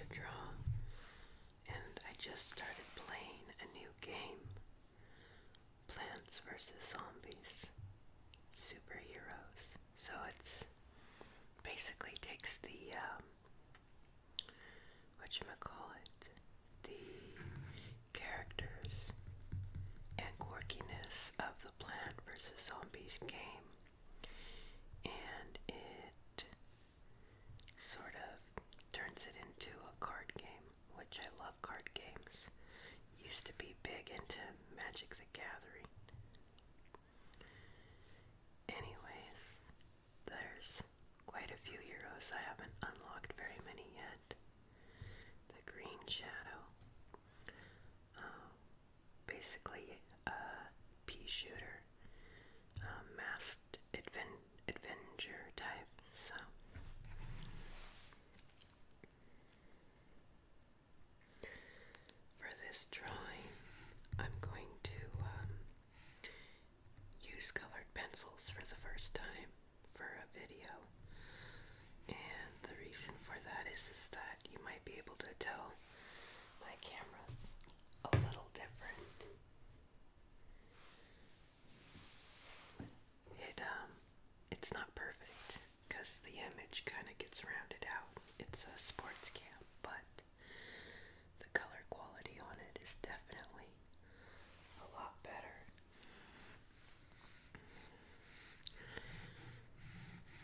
to draw, and I just started playing a new game, Plants vs. Zombies, Superheroes. So it's basically takes the, whatchamacallit, the characters and quirkiness of the Plant vs. Zombies game, and it sort of turns it into a card game, which I love card games. Used to be big into Magic the Gathering. Anyways, there's quite a few heroes. I haven't unlocked very many yet. The Green Shadow. Basically a pea shooter. Masked Avenger type. So for this drawing, I'm going to use colored pencils for the first time for a video. And the reason for that is that you might be able to tell my camera's a little different. It's not perfect because the image kind of gets rounded out. It's a sports cam, but the color quality on it is definitely a lot better.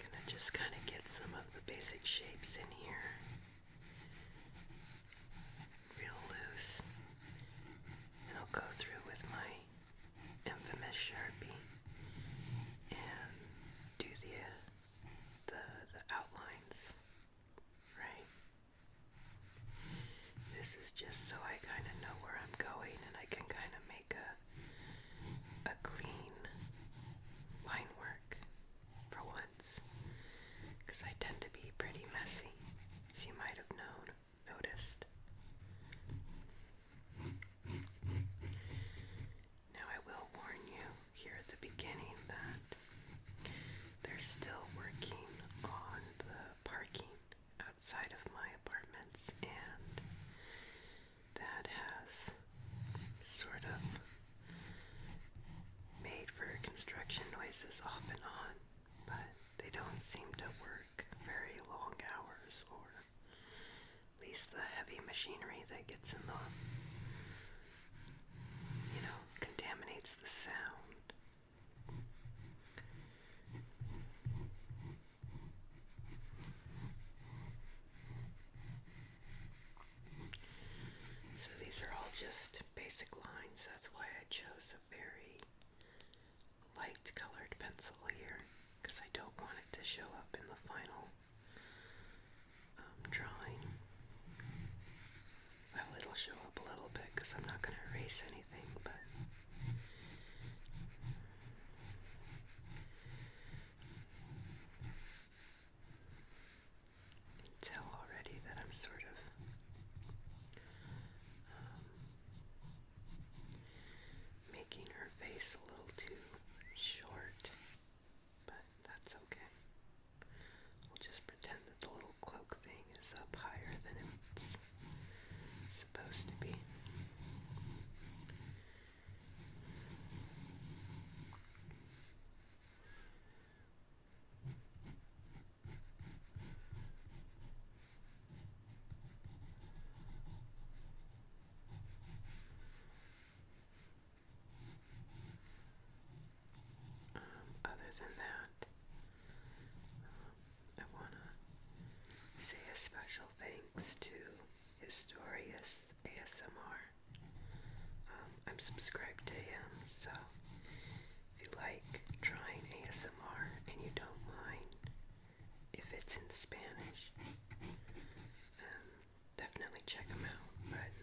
Gonna just kind of get some of the basic shapes in here real loose, and I'll go through with my infamous Sharpie and do the outlines, right? This is just so I kind of know where I'm going and I can kind of make a clean line work for once, because I tend to be pretty messy, as you might have noticed. Now I will warn you here at the beginning that they're still working on the parking outside of my apartments, and that has sort of made for construction noises off and on, but they don't seem to work very long hours, or at least the heavy machinery that gets in the, contaminates the sound. So these are all just basic lines. That's why I chose a very light colored pencil here, because I don't want it to show up in the final drawing. Well, it'll show up a little bit because I'm not going to erase anything, but you can tell already that I'm sort of making her face a little too short, but that's okay. We'll just pretend that the little cloak thing is up higher than it's supposed to be. Other than that, I want to say a special thanks to Historius ASMR. I'm subscribed to him, so if you like trying ASMR and you don't mind if it's in Spanish, definitely check him out. But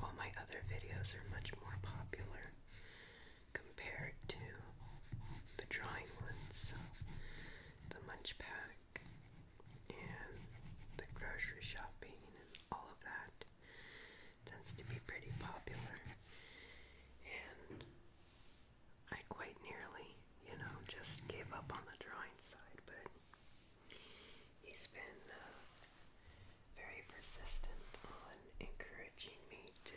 all my other videos are much more popular compared to the drawing ones. So the Munch Pack and the grocery shopping and all of that tends to be pretty popular, and I quite nearly, just gave up on the drawing side, but he consistent on encouraging me to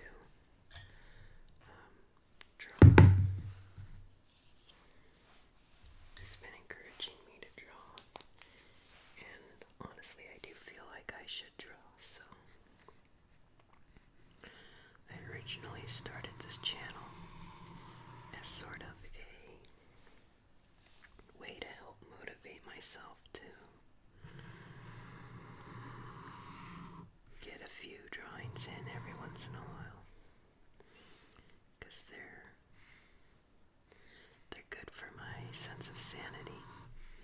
draw. He's been encouraging me to draw, and honestly, I do feel like I should draw, so I originally started this channel as sort of a way to help motivate myself to get a few drawings in every once in a while, because they're good for my sense of sanity.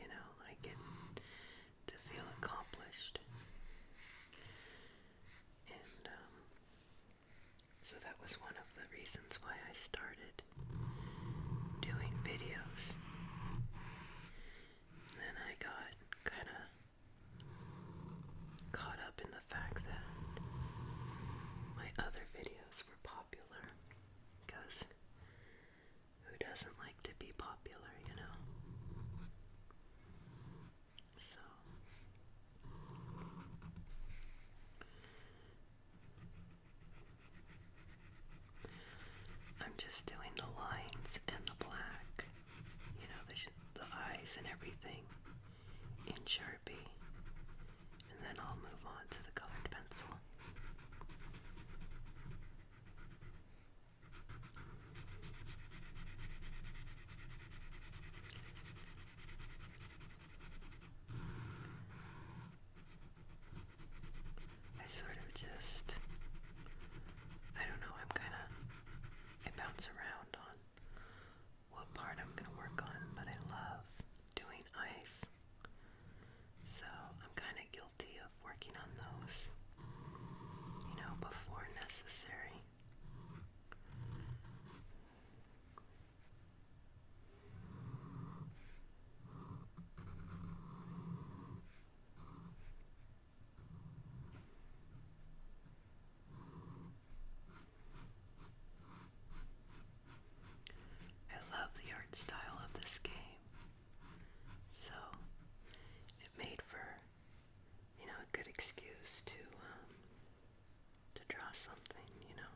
You know, I get to feel accomplished, and so that was one of the reasons why I started doing videos. And then I got kind of caught up in the fact that my other videos were popular, because who doesn't like to be popular, you know? So I'm just doing the lines and the black, you know, the eyes and everything in Sharpie, and then I'll move on to the colored pencil. I sort of just, I don't know, I bounce around on what part I'm going to work on, but I love doing ice, so I'm kind of guilty of working on those, you know, before necessary. I love the art style of this game, so it made for, you know, a good excuse to draw something, you know.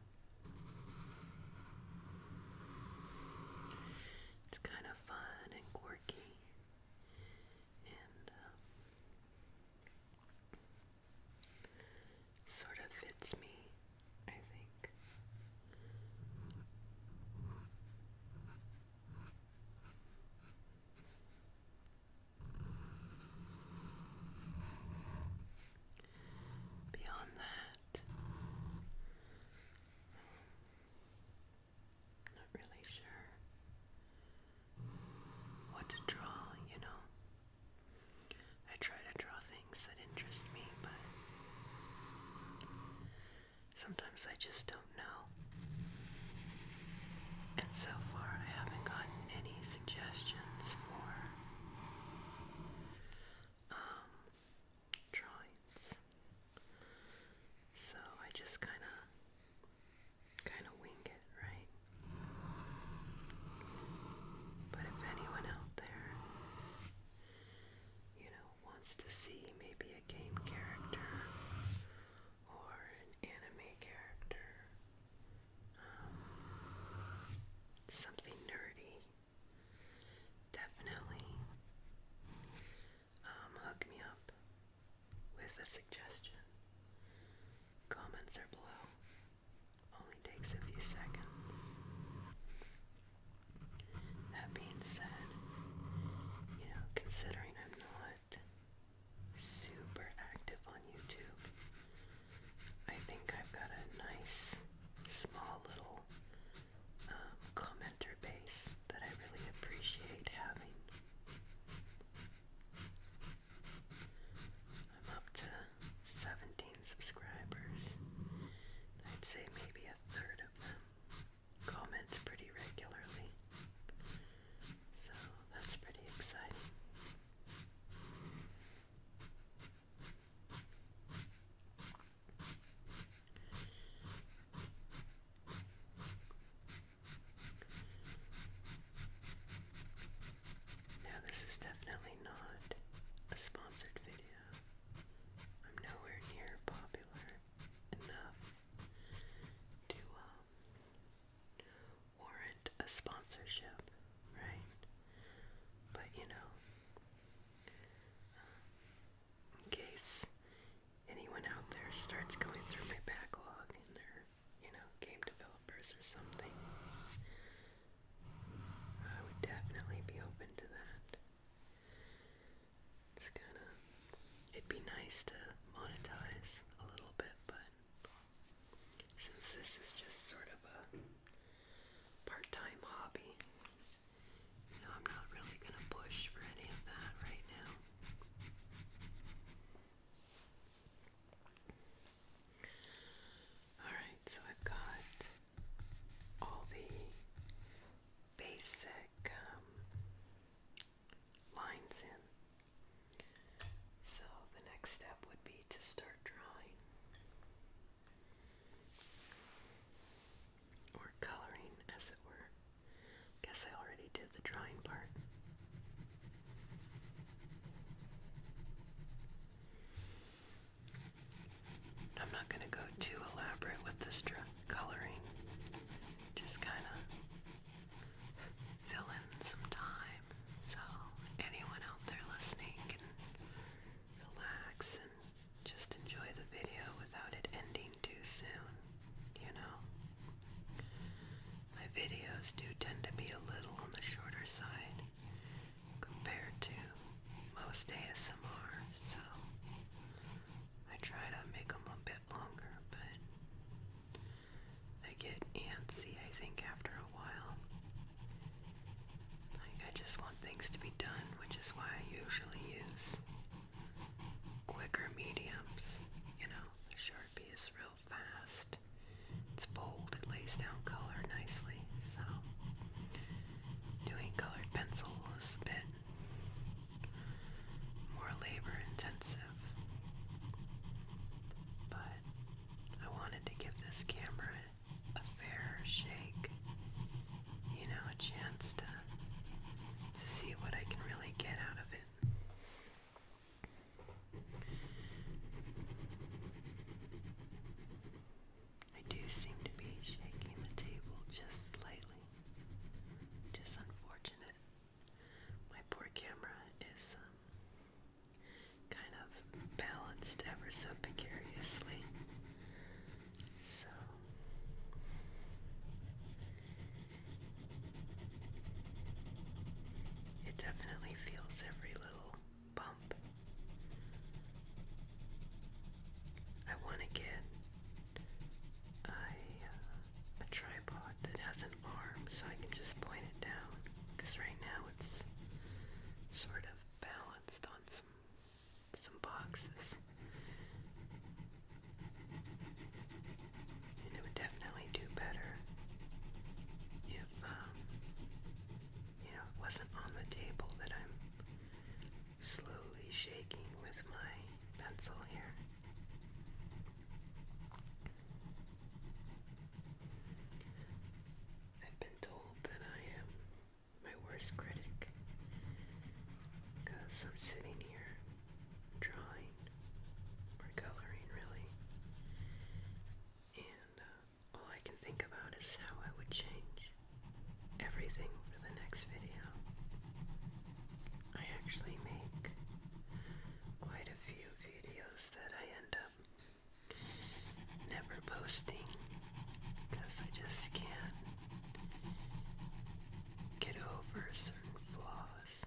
It's kind of fun and quirky, and sort of fits me, I think. Beyond that, not really sure what to draw, you know. I try to draw things that interest me, but sometimes I just don't know. And so far, I haven't gotten any suggestions for drawings. So I just kind of wing it, right? But if anyone out there, you know, wants to see maybe a game character or an anime character, something nerdy, organizing for the next video. I actually make quite a few videos that I end up never posting because I just can't get over certain flaws.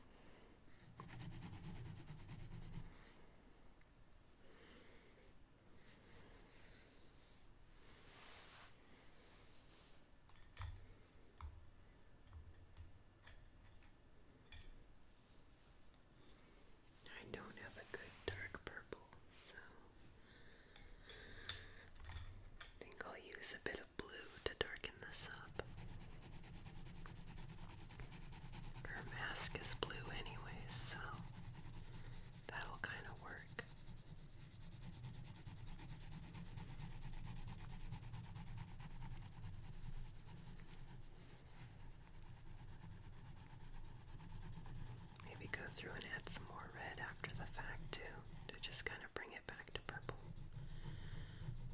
I don't have a good dark purple, so I think I'll use a bit of blue to darken this up. Her mask is blue anyways, so that'll kind of work. Maybe go through and add some more red after the fact too, to just kind of bring it back to purple.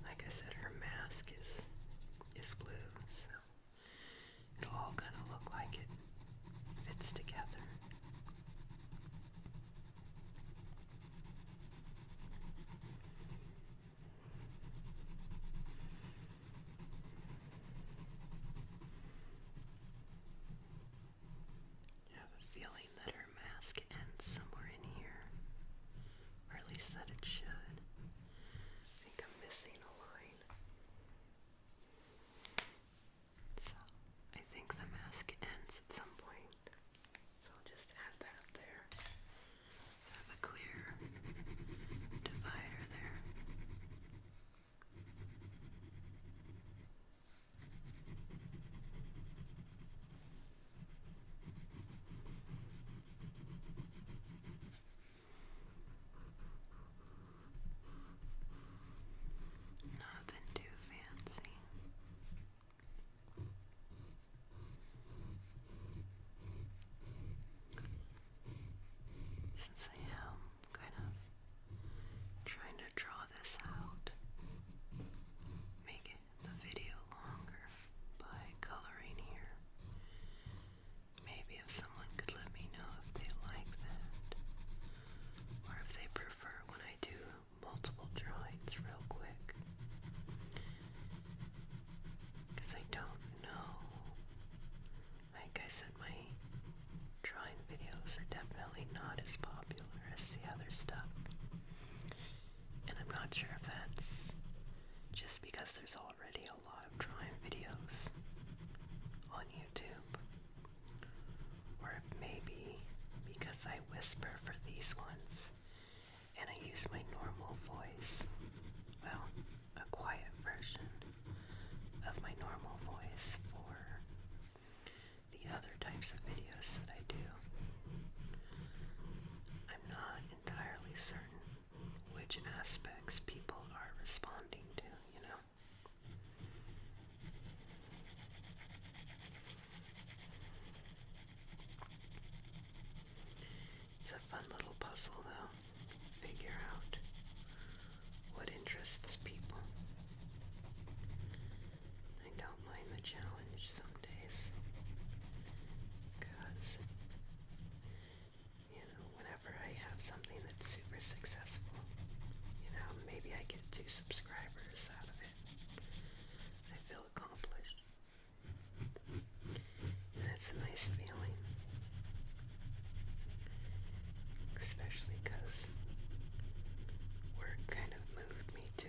Like I said, her mask is blue, so it'll all kind of look like it fits together. I have a feeling that her mask ends somewhere in here, or at least that it should. I think I'm missing a line. So I think the mask ends at some point. So I'll just add that there. Have a clear divider there. Nothing too fancy. Since I am kind of trying to draw this out, make the video longer by coloring here. Maybe if someone could let me know if they like that, or if they prefer when I do multiple drawings real quick. Because I don't know. Like I said, my drawing videos are definitely not as popular as the other stuff. And I'm not sure if that's just because there's already a lot of drawing videos on YouTube, or if maybe because I whisper for these ones and I use my normal voice, well, a quiet version of my normal voice for the other types of videos that I do. I'm not entirely certain which aspects people are responding to, you know? It's a fun little puzzle, though. Figure out what interests people. I don't mind the challenge some days. Because, whenever I have something that's super successful, maybe I get 2 subscribers out of it, I feel accomplished. And it's a nice feeling. Especially because work kind of moved me to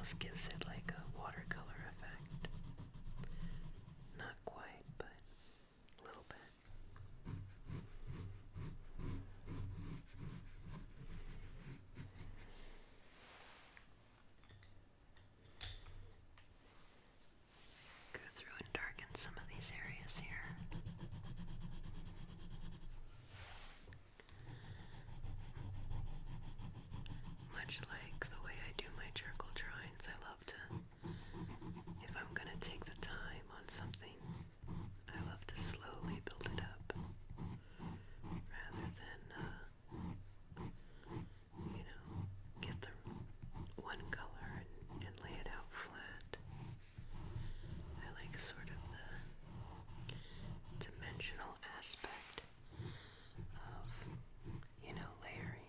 almost gives it like a watercolor effect. Not quite, but a little bit. Go through and darken some of these areas here. Much like the way I do my charcoal drawings, I love to, if I'm going to take the time on something, I love to slowly build it up rather than, get the one color and lay it out flat. I like sort of the dimensional aspect of, layering.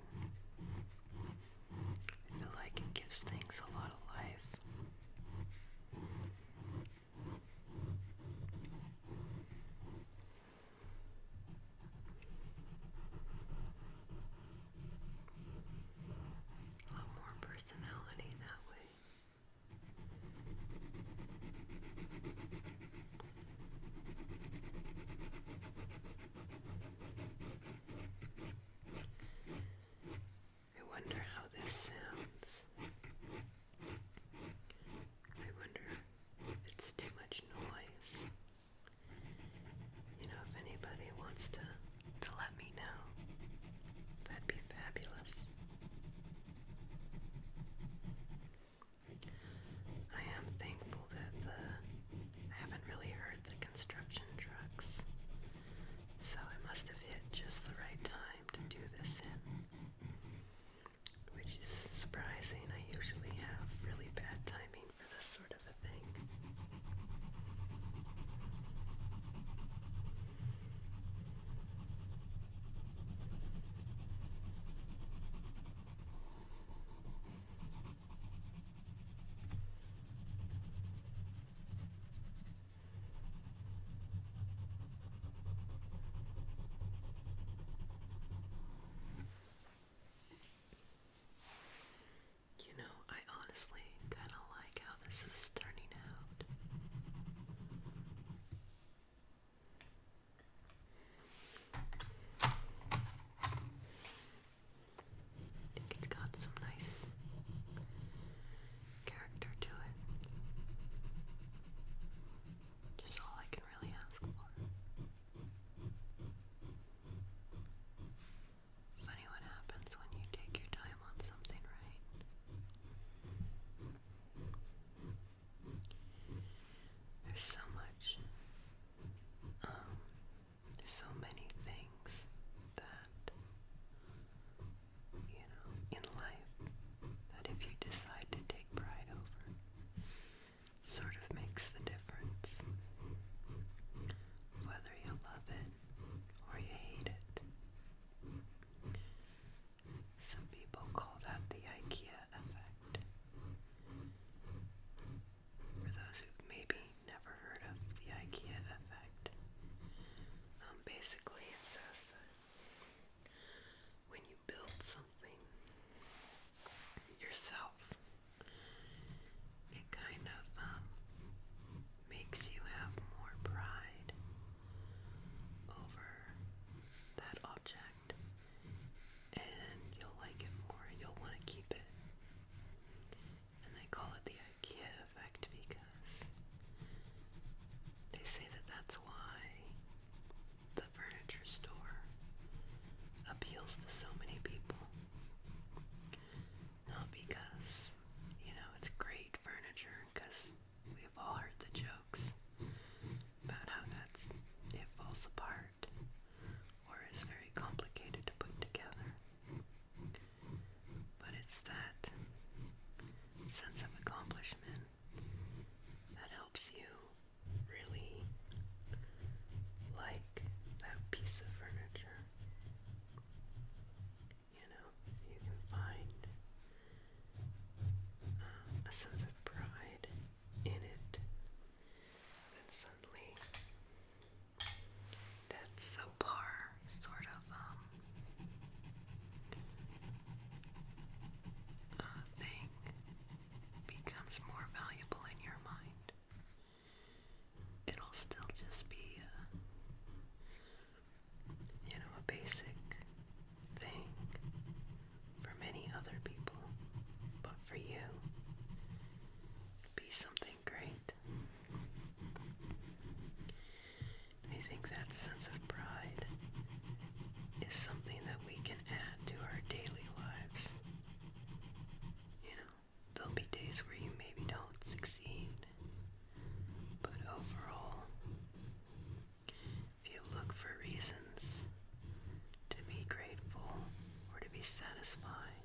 is fine,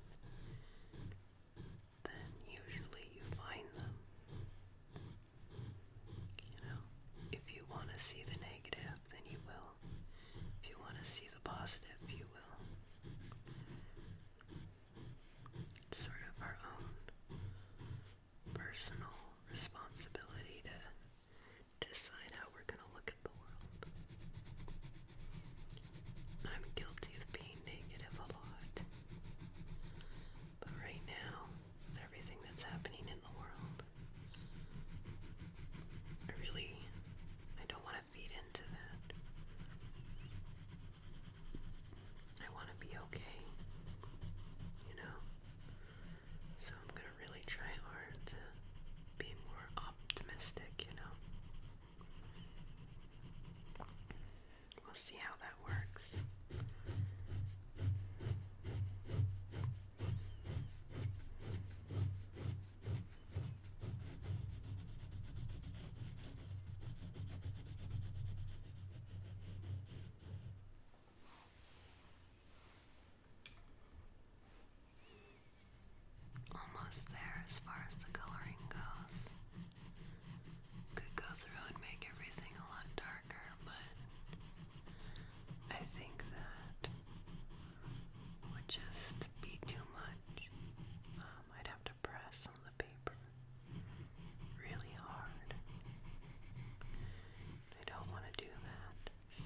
then usually you find them. You know, if you want to see the negative, then you will. If you want to see the positive, you will. It's sort of our own personal responsibility to decide how we're going to look at the world. I'm guilty of being negative a lot. But right now, with everything that's happening in the world, I don't want to feed into that. I want to be okay, you know? So I'm going to really try hard to be more optimistic, you know? We'll see how that works. Almost there as far as the coloring goes. Could go through and make everything a lot darker, but I think that would just be too much. I'd have to press on the paper really hard. I don't want to do that, so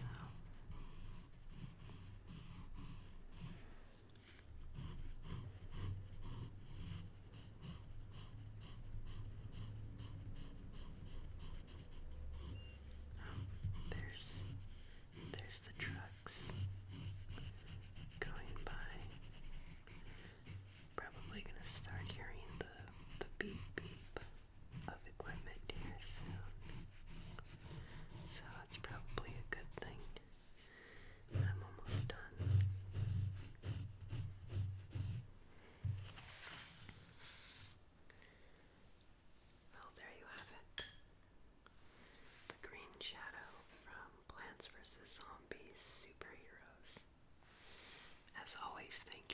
there's the trucks going by. Probably gonna start hearing the beep beep of equipment here soon. So it's probably a good thing. I'm almost done. Well, there you have it. The Green Shadow from Plants vs. Zombies Superheroes. As always, thank